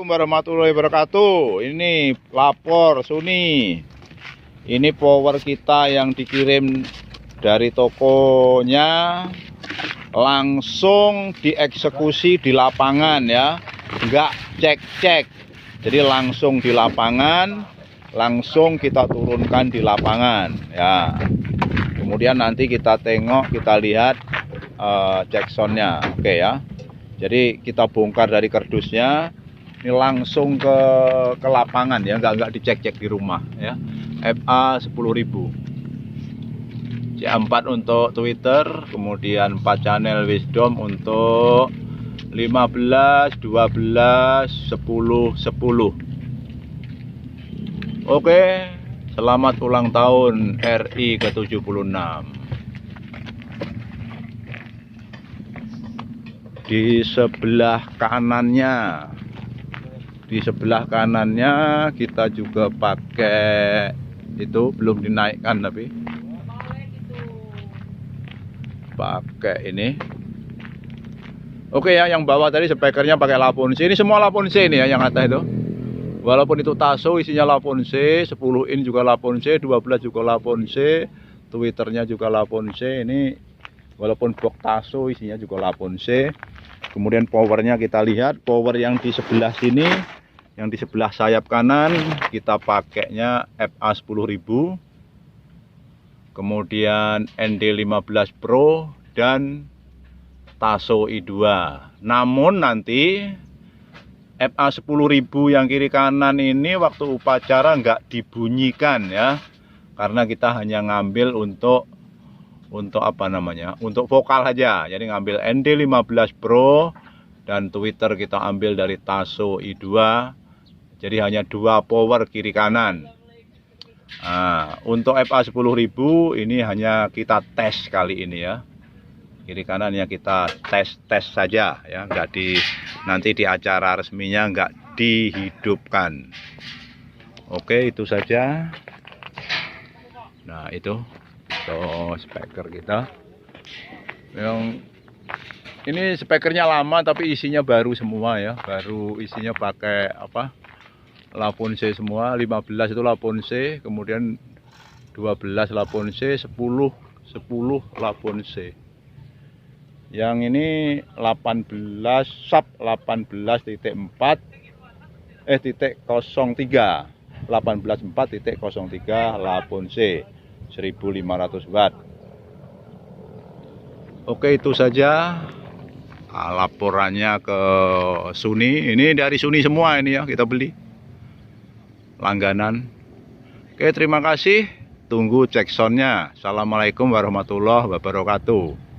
Assalamualaikum warahmatullahi wabarakatuh. Ini lapor Suni. Ini power kita yang dikirim dari tokonya, langsung dieksekusi di lapangan ya, enggak cek-cek. Jadi langsung di lapangan, langsung kita turunkan di lapangan ya. Kemudian nanti kita tengok, kita lihat jacksonnya, oke ya. Jadi kita bongkar dari kardusnya, ini langsung ke lapangan ya, nggak dicek-cek di rumah ya. FA 10.000. C4 untuk Twitter, kemudian 4 channel Wisdom untuk 15, 12, 10, 10. Oke, selamat ulang tahun RI ke-76. Di sebelah kanannya kita juga pakai itu, belum dinaikkan tapi pakai ini. Oke ya, yang bawah tadi spekernya pakai Laponce. Ini semua Laponce ini ya, yang atas itu. Walaupun itu Tasso isinya Laponce, 10 in juga Laponce, 12 juga Laponce, Twitternya juga Laponce. Ini walaupun box Tasso isinya juga Laponce. Kemudian powernya kita lihat, power yang di sebelah sini, yang di sebelah sayap kanan kita pakainya FA 10.000, kemudian ND15 Pro dan Tasso I2. Namun nanti FA 10.000 yang kiri kanan ini waktu upacara nggak dibunyikan ya, karena kita hanya ngambil untuk apa namanya, untuk vokal aja. Jadi ngambil ND15 Pro dan Twitter kita ambil dari Tasso I2. Jadi hanya 2 power kiri kanan. Nah, untuk FA 10.000 ini hanya kita tes kali ini ya. Kiri kanannya kita tes saja ya, nanti di acara resminya nggak dihidupkan. Oke, itu saja. Nah, itu speaker kita. Yang ini speakernya lama tapi isinya baru semua ya, baru isinya pakai apa, Laponce semua. 15 itu Laponce, kemudian 12 Laponce, 10 Laponce. Yang ini 18 sub 18.4 .03 18.4.03 Laponce 1500 watt. Oke, itu saja laporannya ke Suni. Ini dari Suni semua ini ya, kita beli langganan. Oke, terima kasih. Tunggu cek soundnya. Assalamualaikum warahmatullahi wabarakatuh.